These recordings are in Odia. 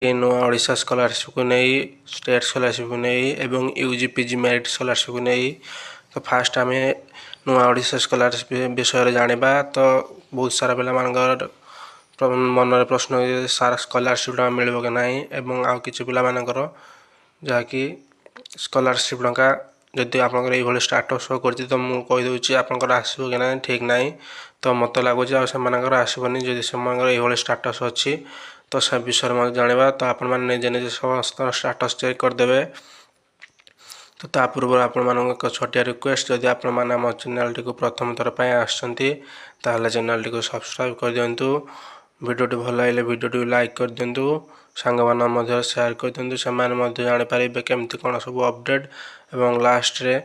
ନୂଆ ଓଡ଼ିଶା ସ୍କଲାରସିପକୁ ନେଇ ଷ୍ଟେଟ୍ ସ୍କଲାରସିପକୁ ନେଇ ଏବଂ ୟୁଜି ପିଜି ମେରିଟ୍ ସ୍କଲାରସିପକୁ ନେଇ ତ ଫାଷ୍ଟ ଆମେ ନୂଆ ଓଡ଼ିଶା ସ୍କଲାରସିପ୍ ବିଷୟରେ ଜାଣିବା। ତ ବହୁତ ସାରା ପିଲାମାନଙ୍କର ମନରେ ପ୍ରଶ୍ନ ସାରା ସ୍କଲାରସିପ୍ ଟଙ୍କା ମିଳିବ କି ନାହିଁ ଏବଂ ଆଉ କିଛି ପିଲାମାନଙ୍କର ଯାହାକି ସ୍କଲାରସିପ୍ ଟଙ୍କା ଯଦି ଆପଣଙ୍କର ଏଇଭଳି ଷ୍ଟାଟସ୍ ଶୋ କରୁଛି ତ ମୁଁ କହିଦେଉଛି ଆପଣଙ୍କର ଆସିବ କି ନାହିଁ ଠିକ୍ ନାହିଁ। ତ ମୋତେ ଲାଗୁଛି ଆଉ ସେମାନଙ୍କର ଆସିବନି ଯଦି ସେମାନଙ୍କର ଏଇଭଳି ଷ୍ଟାଟସ୍ ଅଛି ତ ସେ ବିଷୟରେ ମଧ୍ୟ ଜାଣିବା। ତ ଆପଣମାନେ ନିଜେ ନିଜେ ସମସ୍ତଙ୍କ ଷ୍ଟାଟସ୍ ଚେକ୍ କରିଦେବେ। ତ ତା ପୂର୍ବରୁ ଆପଣମାନଙ୍କୁ ଏକ ଛୋଟିଆ ରିକ୍ୱେଷ୍ଟ, ଯଦି ଆପଣମାନେ ଆମ ଚ୍ୟାନେଲଟିକୁ ପ୍ରଥମ ଥର ପାଇଁ ଆସିଛନ୍ତି ତାହେଲେ ଚ୍ୟାନେଲଟିକୁ ସବସ୍କ୍ରାଇବ୍ କରିଦିଅନ୍ତୁ। ଭିଡ଼ିଓଟି ଭଲ ଲାଗିଲେ ଭିଡ଼ିଓଟିକୁ ଲାଇକ୍ କରିଦିଅନ୍ତୁ, ସାଙ୍ଗମାନଙ୍କ ମଧ୍ୟରେ ସେୟାର କରିଦିଅନ୍ତୁ, ସେମାନେ ମଧ୍ୟ ଜାଣିପାରିବେ କେମିତି କ'ଣ ସବୁ ଅପଡ଼େଟ୍। ଏବଂ ଲାଷ୍ଟରେ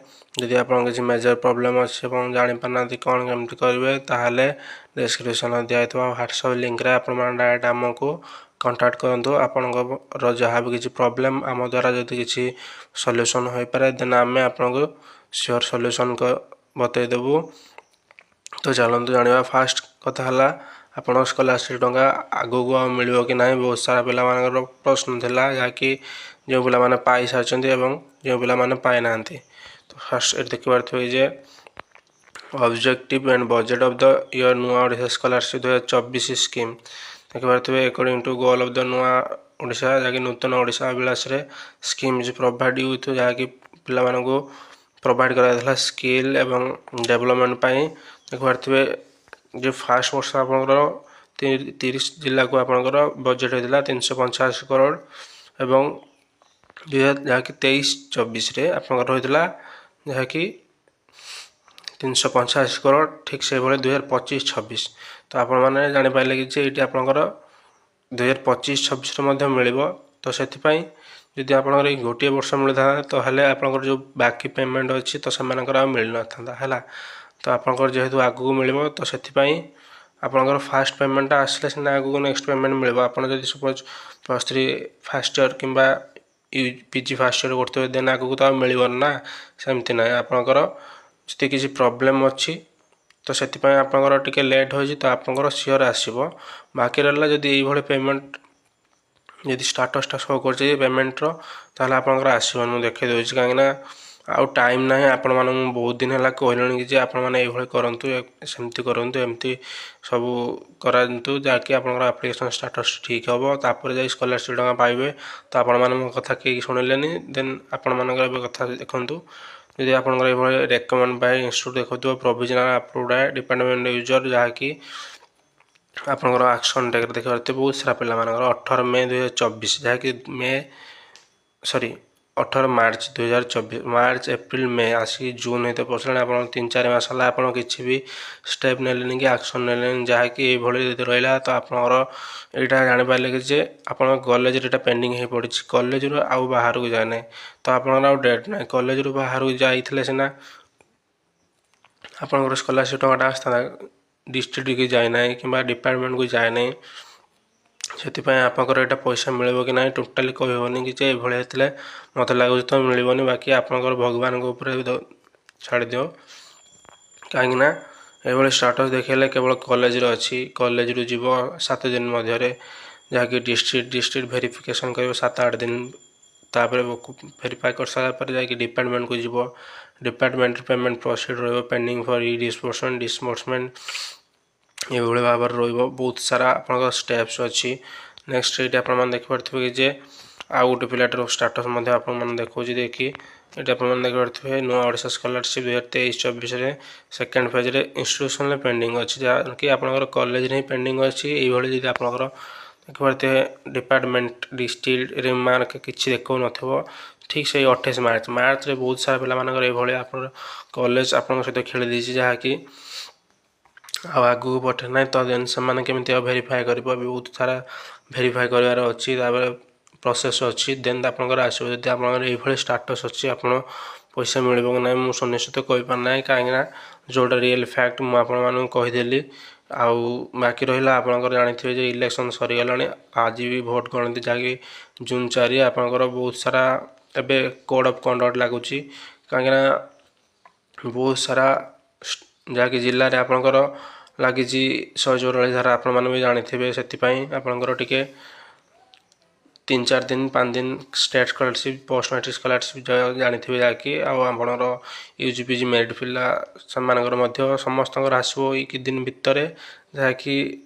ଯଦି ଆପଣଙ୍କ କିଛି ମେଜର ପ୍ରୋବ୍ଲେମ୍ ଅଛି ଏବଂ ଜାଣିପାରୁନାହାନ୍ତି କ'ଣ କେମିତି କରିବେ ତାହେଲେ ଡେସ୍କ୍ରିପସନ୍ରେ ଦିଆଯାଇଥିବା ହ୍ୱାଟ୍ସଆପ୍ ଲିଙ୍କରେ ଆପଣମାନେ ଡାଇରେକ୍ଟ ଆମକୁ କଣ୍ଟାକ୍ଟ କରନ୍ତୁ। ଆପଣଙ୍କର ଯାହା ବି କିଛି ପ୍ରୋବ୍ଲେମ୍ ଆମ ଦ୍ୱାରା ଯଦି କିଛି ସଲ୍ୟୁସନ୍ ହୋଇପାରେ ଦେନ୍ ଆମେ ଆପଣଙ୍କୁ ସିଓର ସଲ୍ୟୁସନ୍ ବତେଇଦେବୁ। ତ ଚାଲନ୍ତୁ ଜାଣିବା। ଫାଷ୍ଟ କଥା ହେଲା ଆପଣଙ୍କ ସ୍କଲାରସିପ୍ ଟଙ୍କା ଆଗକୁ ଆଉ ମିଳିବ କି ନାହିଁ। ବହୁତ ସାରା ପିଲାମାନଙ୍କର ପ୍ରଶ୍ନ ଥିଲା, ଯାହାକି ଯେଉଁ ପିଲାମାନେ ପାଇସାରିଛନ୍ତି ଏବଂ ଯେଉଁ ପିଲାମାନେ ପାଇନାହାନ୍ତି। ତ ଫାଷ୍ଟ ଏଠି ଦେଖିପାରୁଥିବେ ଯେ objective and budget of the year ନୂଆ ଓଡ଼ିଶା ସ୍କଲାରସିପ୍ 2024 ସ୍କିମ୍ ଦେଖିପାରୁଥିବେ। According to goal of the ନୂଆ ଓଡ଼ିଶା, ଯାହାକି ନୂତନ ଓଡ଼ିଶା ଅଭିଳାଷରେ ସ୍କିମ୍ ଇଜ୍ ପ୍ରୋଭାଇଡ୍ ୟୁଥ୍, ଯାହାକି ପିଲାମାନଙ୍କୁ ପ୍ରୋଭାଇଡ଼ କରାଯାଇଥିଲା ସ୍କିଲ୍ ଏବଂ ଡେଭଲପମେଣ୍ଟ ପାଇଁ। ଦେଖିପାରୁଥିବେ ଯେ ଫାଷ୍ଟ ବର୍ଷ ଆପଣଙ୍କର 30 ଜିଲ୍ଲାକୁ ଆପଣଙ୍କର ବଜେଟ୍ ହୋଇଥିଲା 385 କରୋଡ଼ ଏବଂ ଯାହାକି 23-24ରେ ଆପଣଙ୍କର ହୋଇଥିଲା ଯାହାକି 385 କରୋଡ଼। ଠିକ୍ ସେଇଭଳି 2025-26 ତ ଆପଣମାନେ ଜାଣିପାରିଲେ କି ଯେ ଏଇଠି ଆପଣଙ୍କର 2025-26ରେ ମଧ୍ୟ ମିଳିବ। ତ ସେଥିପାଇଁ ଯଦି ଆପଣଙ୍କର ଏଇ ଗୋଟିଏ ବର୍ଷ ମିଳିଥାନ୍ତା ତାହେଲେ ଆପଣଙ୍କର ଯେଉଁ ବାକି ପେମେଣ୍ଟ ଅଛି ତ ସେମାନଙ୍କର ଆଉ ମିଳିନଥାନ୍ତା ହେଲା। ତ ଆପଣଙ୍କର ଯେହେତୁ ଆଗକୁ ମିଳିବ ତ ସେଥିପାଇଁ ଆପଣଙ୍କର ଫାଷ୍ଟ ପେମେଣ୍ଟଟା ଆସିଲେ ସିନା ଆଗକୁ ନେକ୍ସଟ ପେମେଣ୍ଟ ମିଳିବ। ଆପଣ ଯଦି ସପୋଜ୍ +3 ଫାଷ୍ଟ ଇୟର୍ କିମ୍ବା ପିଜି ଫାଷ୍ଟ ଇୟର୍ କରୁଥିବେ ଦେନ୍ ଆଗକୁ ତ ଆଉ ମିଳିବନି ନା। ସେମିତି ନାହିଁ, ଆପଣଙ୍କର ଯଦି କିଛି ପ୍ରୋବ୍ଲେମ୍ ଅଛି ତ ସେଥିପାଇଁ ଆପଣଙ୍କର ଟିକେ ଲେଟ୍ ହୋଇଛି ତ ଆପଣଙ୍କର ସିଓର ଆସିବ। ବାକି ରହିଲା ଯଦି ଏଇଭଳି ପେମେଣ୍ଟ ଯଦି ଷ୍ଟାଟସ୍ଟା ଶୋ କରୁଛି ପେମେଣ୍ଟର ତାହେଲେ ଆପଣଙ୍କର ଆସିବନି। ମୁଁ ଦେଖାଇ ଦେଉଛି କାହିଁକିନା ଆଉ ଟାଇମ୍ ନାହିଁ। ଆପଣମାନଙ୍କୁ ମୁଁ ବହୁତ ଦିନ ହେଲା କହିଲିଣି କି ଯେ ଆପଣମାନେ ଏଇଭଳି କରନ୍ତୁ, ସେମିତି କରନ୍ତୁ, ଏମିତି ସବୁ କରାନ୍ତୁ ଯାହାକି ଆପଣଙ୍କର ଆପ୍ଲିକେସନ୍ ଷ୍ଟାଟସ୍ ଠିକ୍ ହେବ, ତାପରେ ଯାଇ ସ୍କଲାରସିପ୍ ଟଙ୍କା ପାଇବେ। ତ ଆପଣମାନେ ମୋ କଥା କେହି ଶୁଣିଲେନି ଦେନ୍ ଆପଣମାନଙ୍କର ଏବେ କଥା ଦେଖନ୍ତୁ। ଯଦି ଆପଣଙ୍କର ଏଇଭଳି ରେକମେଣ୍ଡ ବାଇ ଇନଷ୍ଟିଚ୍ୟୁଟ୍ ଦେଖୁଥିବ ପ୍ରୋଭିଜନାଲ୍ ଆପ୍ରୁଭ୍ଡ ଡିପାର୍ଟମେଣ୍ଟ ୟୁଜର୍, ଯାହାକି ଆପଣଙ୍କର ଆକ୍ସନ୍ ଟେକ୍ରେ ଦେଖିପାରୁଥିବେ ବହୁତ ସାରା ପିଲାମାନଙ୍କର 18 ମେ 2024, ଯାହାକି 18 ମାର୍ଚ୍ଚ 2024, ମାର୍ଚ୍ଚ ଏପ୍ରିଲ ମେ ଆସିକି ଜୁନ୍ ହେଇତେ ପଡ଼ିଲାଣି। ଆପଣ 3-4 ମାସ ହେଲା ଆପଣ କିଛି ବି ଷ୍ଟେପ୍ ନେଲେନି କି ଆକ୍ସନ୍ ନେଲେନି, ଯାହାକି ଏଇଭଳି ଯଦି ରହିଲା ତ ଆପଣଙ୍କର ଏଇଟା ଜାଣିପାରିଲେ କି ଯେ ଆପଣଙ୍କ କଲେଜରେ ଏଇଟା ପେଣ୍ଡିଂ ହେଇ ପଡ଼ିଛି, କଲେଜରୁ ଆଉ ବାହାରକୁ ଯାଏ ନାହିଁ। ତ ଆପଣଙ୍କର ଆଉ ଡେଟ୍ ନାହିଁ, କଲେଜରୁ ବାହାରକୁ ଯାଇଥିଲେ ସିନା ଆପଣଙ୍କର ସ୍କଲାରସିପ୍ ଟଙ୍କାଟା ଆସିଥାନ୍ତା, ଡିଷ୍ଟ୍ରିକ୍ଟକୁ ଯାଇନାହିଁ କିମ୍ବା ଡିପାର୍ଟମେଣ୍ଟକୁ ଯାଇନାହିଁ। ସେଥିପାଇଁ ଆପଣଙ୍କର ଏଇଟା ପଇସା ମିଳିବ କି ନାହିଁ ଟୋଟାଲି କହିହେବନି କି ଯେ ଏଇଭଳି ହେଇଥିଲେ ମୋତେ ଲାଗୁଛି ତ ମିଳିବନି। ବାକି ଆପଣଙ୍କର ଭଗବାନଙ୍କ ଉପରେ ଛାଡ଼ିଦିଅ, କାହିଁକିନା ଏଭଳି ଷ୍ଟାଟସ୍ ଦେଖେଇଲେ କେବଳ କଲେଜରେ ଅଛି। କଲେଜରୁ ଯିବ 7 ଦିନ ମଧ୍ୟରେ, ଯାହାକି ଡିଷ୍ଟ୍ରିକ୍ଟ ଭେରିଫିକେସନ୍ କରିବ 7-8 ଦିନ, ତାପରେ ଭେରିଫାଏ କରିସାରିଲା ପରେ ଯାଇକି ଡିପାର୍ଟମେଣ୍ଟକୁ ଯିବ। ଡିପାର୍ଟମେଣ୍ଟରେ ପେମେଣ୍ଟ ପ୍ରୋସିଡ୍ ରହିବ ପେଣ୍ଡିଂ ଫର୍ ଡିସବର୍ସମେଣ୍ଟ ଏଭଳି ଭାବରେ ରହିବ। ବହୁତ ସାରା ଆପଣଙ୍କର ଷ୍ଟେପ୍ସ ଅଛି। ନେକ୍ସଟ ଏଇଠି ଆପଣମାନେ ଦେଖିପାରୁଥିବେ କି ଯେ ଆଉ ଗୋଟେ ପିଲାଟାର ଷ୍ଟାଟସ୍ ମଧ୍ୟ ଆପଣମାନେ ଦେଖାଉଛି ଦେଖି ଏଠି ଆପଣମାନେ ଦେଖିପାରୁଥିବେ ନୂଆ ଓଡ଼ିଶା ସ୍କଲାରସିପ୍ 2023-24ରେ ସେକେଣ୍ଡ ଫେଜ୍ରେ ଇନଷ୍ଟିଟ୍ୟୁସନରେ ପେଣ୍ଡିଂ ଅଛି, ଯାହାକି ଆପଣଙ୍କର କଲେଜରେ ହିଁ ପେଣ୍ଡିଂ ଅଛି। ଏଇଭଳି ଯଦି ଆପଣଙ୍କର ଦେଖିପାରୁଥିବେ ଡିପାର୍ଟମେଣ୍ଟ ଡିଷ୍ଟ୍ରିକ୍ଟ ରିମାର୍କ କିଛି ଦେଖାଉନଥିବ, ଠିକ୍ ସେଇ 28 ମାର୍ଚ୍ଚରେ ବହୁତ ସାରା ପିଲାମାନଙ୍କର ଏଇଭଳି ଆପଣଙ୍କର କଲେଜ ଆପଣଙ୍କ ସହିତ ଖେଳି ଦେଇଛି, ଯାହାକି ଆଉ ଆଗକୁ ପଠେଇ ନାହିଁ। ତ ଦେନ୍ ସେମାନେ କେମିତି ଆଉ ଭେରିଫାଏ କରିବ, ବହୁତ ସାରା ଭେରିଫାଏ କରିବାର ଅଛି, ତାପରେ ପ୍ରୋସେସ୍ ଅଛି, ଦେନ୍ ଆପଣଙ୍କର ଆସିବ। ଯଦି ଆପଣଙ୍କର ଏଇଭଳି ଷ୍ଟାଟସ୍ ଅଛି ଆପଣ ପଇସା ମିଳିବ କି ନାହିଁ ମୁଁ ସୁନିଶ୍ଚିତ କହିପାରୁନାହିଁ, କାହିଁକିନା ଯେଉଁଟା ରିଏଲ୍ ଫ୍ୟାକ୍ଟ ମୁଁ ଆପଣମାନଙ୍କୁ କହିଦେଲି। ଆଉ ବାକି ରହିଲା ଆପଣଙ୍କର ଜାଣିଥିବେ ଯେ ଇଲେକ୍ସନ୍ ସରିଗଲାଣି, ଆଜି ବି ଭୋଟ୍ ଗଣତି ଯାହାକି ଜୁନ୍ 4। ଆପଣଙ୍କର ବହୁତ ସାରା ଏବେ କୋଡ଼୍ ଅଫ୍ କଣ୍ଡକ୍ଟ ଲାଗୁଛି, କାହିଁକିନା ବହୁତ ସାରା ଯାହାକି ଜିଲ୍ଲାରେ ଆପଣଙ୍କର ଲାଗିଛି 144 ଧାରା, ଆପଣମାନେ ବି ଜାଣିଥିବେ। ସେଥିପାଇଁ ଆପଣଙ୍କର ଟିକେ 3-4 दिन 5 दिन state scholarship post matric scholarship जानिथिबे जाकि आपणर यूजी पीजी मेरिट पिला सेमानकर मध्य समस्तଙ୍କର ଆସିବ ଏଇ କି दिन ଭିତରେ ଯାହାକି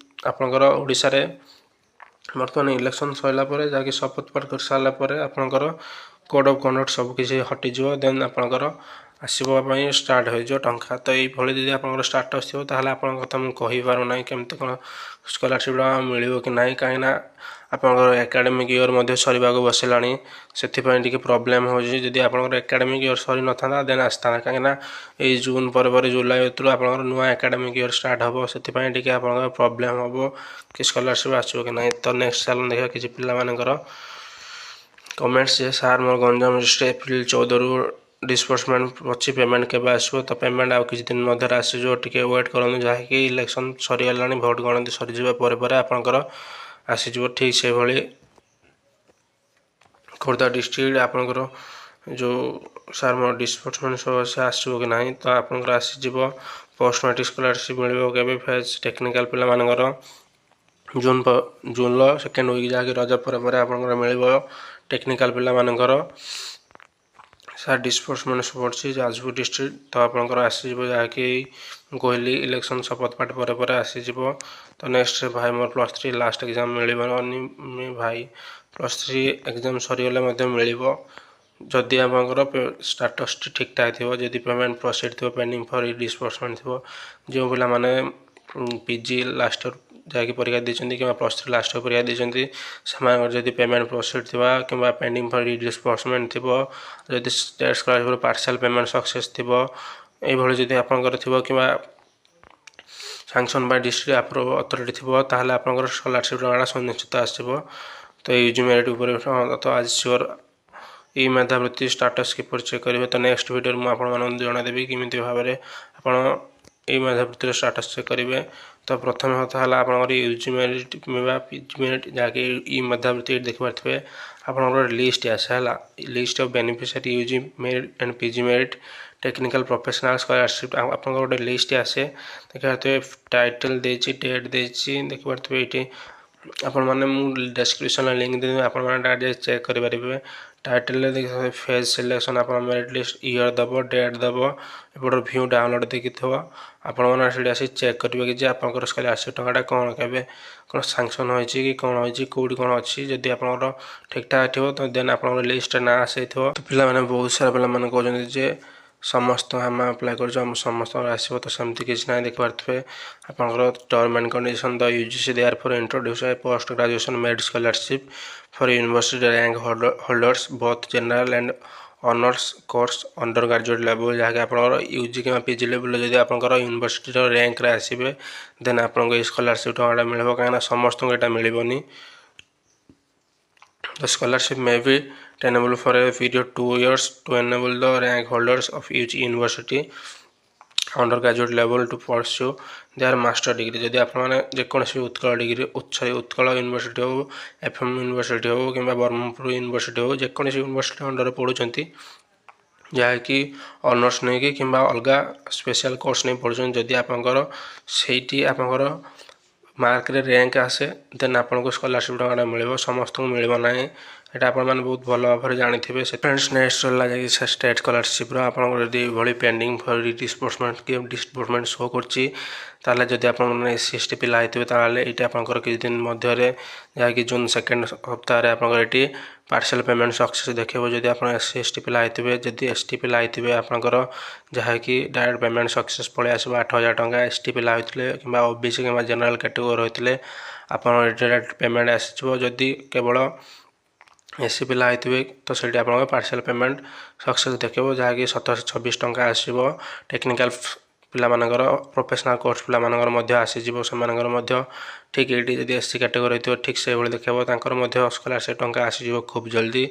ଆପଣଙ୍କର ଓଡ଼ିଶାରେ ବର୍ତ୍ତମାନ ଇଲେକ୍ସନ୍ ସରିଲା ପରେ ଯାହାକି ଶପଥ ପାଠ କରିସାରିଲା ପରେ ଆପଣଙ୍କର କୋଡ୍ ଅଫ୍ କଣ୍ଡକ୍ଟ ସବୁକିଛି ହଟିଯିବ ଦେନ୍ ଆପଣଙ୍କର ଆସିବା ପାଇଁ ଷ୍ଟାର୍ଟ ହୋଇଯିବ ଟଙ୍କା। ତ ଏଇଭଳି ଯଦି ଆପଣଙ୍କର ଷ୍ଟାଟସ୍ ଥିବ ତାହେଲେ ଆପଣଙ୍କ କଥା ମୁଁ କହିପାରୁନାହିଁ କେମିତି କ'ଣ ସ୍କଲାରସିପ୍ଟା ମିଳିବ କି ନାହିଁ, କାହିଁକିନା ଆପଣଙ୍କର ଏକାଡେମିକ୍ ଇୟର୍ ମଧ୍ୟ ସରିବାକୁ ବସିଲାଣି, ସେଥିପାଇଁ ଟିକେ ପ୍ରୋବ୍ଲେମ୍ ହେଉଛି। ଯଦି ଆପଣଙ୍କର ଏକାଡେମିକ୍ ଇୟର୍ ସରିନଥାନ୍ତା ଦେନ୍ ଆସିଥାନ୍ତା, କାହିଁକିନା ଏଇ ଜୁନ୍ ପରେ ଜୁଲାଇ ଭିତରୁ ଆପଣଙ୍କର ନୂଆ ଏକାଡେମିକ୍ ଇୟର୍ ଷ୍ଟାର୍ଟ ହେବ, ସେଥିପାଇଁ ଟିକେ ଆପଣଙ୍କର ପ୍ରୋବ୍ଲେମ୍ ହେବ କି ସ୍କଲାରସିପ୍ ଆସିବ କି ନାହିଁ। ତ ନେକ୍ସଟ ଚାଲନ୍ତୁ ଦେଖିବା କିଛି ପିଲାମାନଙ୍କର କମେଣ୍ଟସ୍ ଯେ ସାର୍ ମୋର ଗଞ୍ଜାମ ଡିଷ୍ଟ୍ରିକ୍ଟ ଏପ୍ରିଲ 14ରୁ ଡିସବର୍ସମେଣ୍ଟ ଅଛି, ପେମେଣ୍ଟ କେବେ ଆସିବ? ତ ପେମେଣ୍ଟ ଆଉ କିଛି ଦିନ ମଧ୍ୟରେ ଆସିଯିବ, ଟିକେ ୱେଟ୍ କରନ୍ତୁ। ଯାହାକି ଇଲେକ୍ସନ୍ ସରିଗଲାଣି, ଭୋଟ୍ ଗଣତି ସରିଯିବା ପରେ ଆପଣଙ୍କର ଆସିଯିବ। ଠିକ୍ ସେଭଳି ଖୋର୍ଦ୍ଧା ଡିଷ୍ଟ୍ରିକ୍ଟ ଆପଣଙ୍କର ଯେଉଁ ସାର୍ ମୋର ଡିସବର୍ସମେଣ୍ଟ ସମସ୍ୟା ଆସିବ କି ନାହିଁ, ତ ଆପଣଙ୍କର ଆସିଯିବ। ପୋଷ୍ଟ ମାଟ୍ରିକ ସ୍କଲାରସିପ୍ ମିଳିବ କେବେ? ଫେଜ୍ ଟେକ୍ନିକାଲ ପିଲାମାନଙ୍କର ଜୁନ୍ର ସେକେଣ୍ଡ ୱିକ୍ ଯାହାକି ରଜ ପରେ ଆପଣଙ୍କର ମିଳିବ। ଟେକ୍ନିକାଲ ପିଲାମାନଙ୍କର ସାର୍ ଡିସବର୍ସମେଣ୍ଟ ପଡ଼ୁଛି ଯାଜପୁର ଡିଷ୍ଟ୍ରିକ୍ଟ, ତ ଆପଣଙ୍କର ଆସିଯିବ ଯାହାକି ମୁଁ କହିଲି ଇଲେକ୍ସନ୍ ଶପଥ ପାଠ ପରେ ଆସିଯିବ। ତ ନେକ୍ସଟ ଭାଇ ମୋର +3 ଲାଷ୍ଟ ଏକ୍ଜାମ୍ ମିଳିବନି ଭାଇ, +3 ଏକ୍ଜାମ୍ ସରିଗଲେ ମଧ୍ୟ ମିଳିବ ଯଦି ଆପଣଙ୍କର ଷ୍ଟାଟସ୍ଟି ଠିକ୍ଠାକ୍ ଥିବ, ଯଦି ପେମେଣ୍ଟ ପ୍ରୋସିଡ୍ ଥିବ, ପେଣ୍ଡିଂ ଫର୍ ଡିସବର୍ସମେଣ୍ଟ ଥିବ। ଯେଉଁ ପିଲାମାନେ ପିଜି ଲାଷ୍ଟ ଇୟର୍ ଯାହାକି ପରୀକ୍ଷା ଦେଇଛନ୍ତି କିମ୍ବା +3 ଲାଷ୍ଟ ଇୟର୍ ପରୀକ୍ଷା ଦେଇଛନ୍ତି, ସେମାନଙ୍କର ଯଦି ପେମେଣ୍ଟ ପ୍ରୋସିଡ୍ ଥିବା କିମ୍ବା ପେଣ୍ଡିଂ ଫର୍ ଡିସବର୍ସମେଣ୍ଟ ଥିବ, ଯଦି ଷ୍ଟେଟ୍ ସ୍କଲାରସିପ୍ର ପାର୍ସିଆଲ୍ ପେମେଣ୍ଟ ସକ୍ସେସ୍ ଥିବ, ଏଇଭଳି ଯଦି ଆପଣଙ୍କର ଥିବ କିମ୍ବା sanction Bai district approve authority ଥିବ, ତାହେଲେ ଆପଣଙ୍କର ସ୍କଲାରସିପ୍ ଟଙ୍କାଟା ସୁନିଶ୍ଚିତ ଆସିବ। ତ ୟୁଜି ମେରିଟ୍ ଉପରେ ତ ଆଜି ସିଓର ଏଇ ମେଧାବୃତ୍ତି ଷ୍ଟାଟସ୍ କିପରି ଚେକ୍ କରିବେ, ତ ନେକ୍ସଟ ଭିଡ଼ିଓରେ ମୁଁ ଆପଣମାନଙ୍କୁ ଜଣାଇଦେବି କେମିତି ଭାବରେ ଆପଣ ଏଇ ମେଧାବୃତ୍ତିର ଷ୍ଟାଟସ୍ ଚେକ୍ କରିବେ। ତ ପ୍ରଥମେ କଥା ହେଲା ଆପଣଙ୍କର ୟୁଜି ମେରିଟ୍ କିମ୍ବା ପିଜି ମେରିଟ୍, ଯାହାକି ଇ ମେଧାବୃତ୍ତି ଦେଖିପାରୁଥିବେ ଆପଣଙ୍କର ଲିଷ୍ଟ ଆସେ ହେଲା, list of beneficiary UG merit and PG merit technical professional scholarship ଆପଣଙ୍କର ଗୋଟେ ଲିଷ୍ଟ ଆସେ। ଦେଖିପାରୁଥିବେ ଟାଇଟଲ୍ ଦେଇଛି, ଡେଟ୍ ଦେଇଛି, ଦେଖିପାରୁଥିବେ ଏଇଠି ଆପଣମାନେ ମୁଁ ଡେସ୍କ୍ରିପସନ୍ରେ ଲିଙ୍କ୍ ଦେଇଦେବି, ଆପଣମାନେ ଡାଇରେକ୍ଟ ଚେକ୍ କରିପାରିବେ। ଟାଇଟଲ୍ରେ ଦେଖିବେ ଫେଜ୍ ସିଲେକ୍ସନ୍, ଆପଣ ମେରିଟ୍ ଲିଷ୍ଟ ଇୟର୍ ଦେବ, ଡେଟ୍ ଦେବ, ଏପଟର ଭ୍ୟୁ ଡାଉନଲୋଡ଼ ଦେଖିଥିବ। ଆପଣମାନେ ସେଠି ଆସି ଚେକ୍ କରିବେ କି ଯେ ଆପଣଙ୍କର ସ୍କଲାରସିପ୍ ଟଙ୍କାଟା କ'ଣ କେବେ କ'ଣ ସାଙ୍କସନ୍ ହୋଇଛି କି କ'ଣ ହୋଇଛି, କେଉଁଠି କ'ଣ ଅଛି। ଯଦି ଆପଣଙ୍କର ଠିକ୍ଠାକ୍ ଥିବ ତ ଦେନ୍ ଆପଣଙ୍କର ଲିଷ୍ଟରେ ନାଁ ଆସିଥିବ। ତ ପିଲାମାନେ ବହୁତ ସାରା ପିଲାମାନେ କହୁଛନ୍ତି ଯେ ସମସ୍ତ ଆମେ ଆପ୍ଲାଏ କରୁଛୁ, ଆମ ସମସ୍ତଙ୍କର ଆସିବ, ତ ସେମିତି କିଛି ନାହିଁ। ଦେଖିପାରୁଥିବେ ଆପଣଙ୍କର term and condition the UGC there for introduce a post graduation merit scholarship for university rank holders both general and honours course undergraduate level, ଯାହାକି ଆପଣଙ୍କର ୟୁଜି କିମ୍ବା ପିଜି ଲେଭେଲରେ ଯଦି ଆପଣଙ୍କର ୟୁନିଭର୍ସିଟିର ର୍ୟାଙ୍କରେ ଆସିବେ ଦେନ୍ ଆପଣଙ୍କୁ ଏଇ ସ୍କଲାରସିପ୍ ଟଙ୍କାଟା ମିଳିବ, କାହିଁକିନା ସମସ୍ତଙ୍କୁ ଏଇଟା ମିଳିବନି। The scholarship may be tenable for a period 2 years to enable the rank holders of each university undergraduate level to pursue their master degree। ଯଦି ଆପଣମାନେ ଯେକୌଣସି ଉତ୍କଳ ଡିଗ୍ରୀ ଉତ୍କଳ ୟୁନିଭର୍ସିଟି ହେଉ, FM ୟୁନିଭର୍ସିଟି ହେଉ କିମ୍ବା ବ୍ରହ୍ମପୁର ୟୁନିଭର୍ସିଟି ହେଉ, ଯେକୌଣସି ୟୁନିଭର୍ସିଟି ଅଣ୍ଡରରେ ପଢ଼ୁଛନ୍ତି, ଯାହାକି ଅନର୍ସ ନେଇକି କିମ୍ବା ଅଲଗା ସ୍ପେଶାଲ୍ କୋର୍ସ ନେଇ ପଢ଼ୁଛନ୍ତି, ଯଦି ଆପଣଙ୍କର ସେଇଠି ଆପଣଙ୍କର ମାର୍କରେ ର୍ୟାଙ୍କ ଆସେ ଦେନ୍ ଆପଣଙ୍କୁ ସ୍କଲାରସିପ୍ ଟଙ୍କାଟା ମିଳିବ, ସମସ୍ତଙ୍କୁ ମିଳିବ ନାହିଁ। ଏଇଟା ଆପଣମାନେ ବହୁତ ଭଲ ଭାବରେ ଜାଣିଥିବେ। ଫ୍ରେଣ୍ଡସ୍ ନେକ୍ସଟ ରହିଲା ଯାଇକି ଷ୍ଟେଟ୍ ସ୍କଲାରସିପ୍ର ଆପଣଙ୍କର ଯଦି ଏଇଭଳି ପେଣ୍ଡିଂ ଫର୍ ଡିସବର୍ସମେଣ୍ଟ କି ଡିସବର୍ସମେଣ୍ଟ ଶୋ କରୁଛି, ତାହେଲେ ଯଦି ଆପଣମାନେ SC ST ପିଲା ହେଇଥିବେ ତାହେଲେ ଏଇଠି ଆପଣଙ୍କର କିଛି ଦିନ ମଧ୍ୟରେ ଯାହାକି ଜୁନ୍ ସେକେଣ୍ଡ ସପ୍ତାହରେ ଆପଣଙ୍କର ଏଠି ପାର୍ସିଆଲ୍ ପେମେଣ୍ଟ ସକ୍ସେସ୍ ଦେଖେଇବ। ଯଦି ଆପଣ SC ST ପିଲା ହେଇଥିବେ, ଯଦି ST ପିଲା ହେଇଥିବେ ଆପଣଙ୍କର ଯାହାକି ଡାଇରେକ୍ଟ ପେମେଣ୍ଟ ସକ୍ସେସ୍ ପଳେଇ ଆସିବ 8,000 ଟଙ୍କା। ST ପିଲା ହୋଇଥିଲେ କିମ୍ବା OBC କିମ୍ବା ଜେନେରାଲ୍ କ୍ୟାଟେଗୋରୀ ହୋଇଥିଲେ ଆପଣଙ୍କର ଡାଇରେକ୍ଟ ପେମେଣ୍ଟ ଆସିଯିବ। ଯଦି କେବଳ SC ପିଲା ହେଇଥିବେ ତ ସେଇଠି ଆପଣଙ୍କ ପାର୍ସିଆଲ୍ ପେମେଣ୍ଟ ସକ୍ସେସ୍ ଦେଖେଇବ, ଯାହାକି 726 ଟଙ୍କା ଆସିବ। ଟେକ୍ନିକାଲ୍ ପିଲାମାନଙ୍କର ପ୍ରୋଫେସନାଲ୍ କୋର୍ସ ପିଲାମାନଙ୍କର ମଧ୍ୟ ଆସିଯିବ, ସେମାନଙ୍କର ମଧ୍ୟ ଠିକ୍ ଏଇଠି ଯଦି SC କ୍ୟାଟେଗୋରୀ ହେଇଥିବ ଠିକ୍ ସେଇଭଳି ଦେଖେଇବ, ତାଙ୍କର ମଧ୍ୟ ସ୍କଲାରସିପ୍ ଟଙ୍କା ଆସିଯିବ ଖୁବ୍ ଜଲ୍ଦି।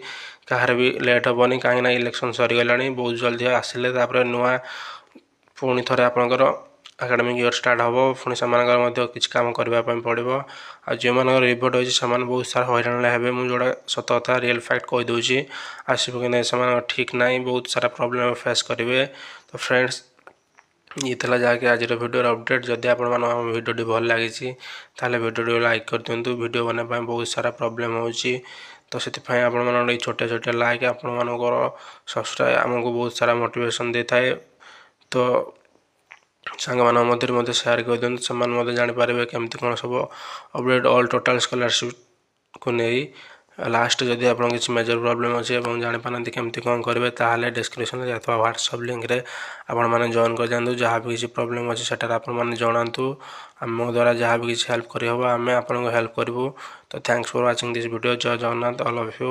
କାହାର ବି ଲେଟ୍ ହେବନି, କାହିଁକିନା ଇଲେକ୍ସନ୍ ସରିଗଲାଣି, ବହୁତ ଜଲ୍ଦି ଆସିଲେ ତାପରେ ନୂଆ ପୁଣି ଥରେ ଆପଣଙ୍କର ଆକାଡେମିକ୍ ଇୟର୍ ଷ୍ଟାର୍ଟ ହେବ, ପୁଣି ସେମାନଙ୍କର ମଧ୍ୟ କିଛି କାମ କରିବା ପାଇଁ ପଡ଼ିବ। ଆଉ ଯେଉଁମାନଙ୍କର ରିଭୋଟ୍ ହୋଇଛି ସେମାନେ ବହୁତ ସାରା ହଇରାଣରେ ହେବେ, ମୁଁ ଯେଉଁଟା ସତ କଥା ରିଏଲ୍ ଫ୍ୟାକ୍ଟ କହିଦେଉଛି। ଆସିବ କି ନାହିଁ ସେମାନଙ୍କର ଠିକ୍ ନାହିଁ, ବହୁତ ସାରା ପ୍ରୋବ୍ଲେମ୍ ଫେସ୍ କରିବେ। ତ ଫ୍ରେଣ୍ଡସ୍ ଇଏ ଥିଲା ଯାହାକି ଆଜିର ଭିଡ଼ିଓର ଅପଡ଼େଟ୍। ଯଦି ଆପଣମାନଙ୍କୁ ଆମ ଭିଡ଼ିଓଟି ଭଲ ଲାଗିଛି ତାହେଲେ ଭିଡ଼ିଓଟି ଲାଇକ୍ କରିଦିଅନ୍ତୁ। ଭିଡ଼ିଓ ବନେଇବା ପାଇଁ ବହୁତ ସାରା ପ୍ରୋବ୍ଲେମ୍ ହେଉଛି, ତ ସେଥିପାଇଁ ଆପଣମାନଙ୍କର ଏଇ ଛୋଟିଆ ଛୋଟିଆ ଲାଇକ୍ ଆପଣମାନଙ୍କର ସବସ୍କ୍ରାଇବ୍ ଆମକୁ ବହୁତ ସାରା ମୋଟିଭେସନ୍ ଦେଇଥାଏ। ତ ସାଙ୍ଗମାନଙ୍କ ମଧ୍ୟରେ ମଧ୍ୟ ସେୟାର କରିଦିଅନ୍ତୁ, ସେମାନେ ମଧ୍ୟ ଜାଣିପାରିବେ କେମିତି କ'ଣ ସବୁ ଅପଡ଼େଟ୍ ଅଲ୍ ଟୋଟାଲ୍ ସ୍କଲାରସିପ୍କୁ ନେଇ। ଲାଷ୍ଟ ଯଦି ଆପଣଙ୍କ କିଛି ମେଜର ପ୍ରୋବ୍ଲେମ୍ ଅଛି ଏବଂ ଜାଣିପାରନ୍ତି କେମିତି କ'ଣ କରିବେ, ତାହେଲେ ଡେସ୍କ୍ରିପସନ୍ରେ ଅଥବା ହ୍ୱାଟ୍ସଆପ୍ ଲିଙ୍କରେ ଆପଣମାନେ ଜଏନ୍ କରିଯାଆନ୍ତୁ। ଯାହା ବି କିଛି ପ୍ରୋବ୍ଲେମ୍ ଅଛି ସେଠାରେ ଆପଣମାନେ ଜଣାନ୍ତୁ, ଆମ ଦ୍ୱାରା ଯାହା ବି କିଛି ହେଲ୍ପ କରିହେବ ଆମେ ଆପଣଙ୍କୁ ହେଲ୍ପ କରିବୁ। ତ thanks for watching this video. ଜୟ ଜଗନ୍ନାଥ, ଅଲ୍ ଅଫ୍ ୟୁ।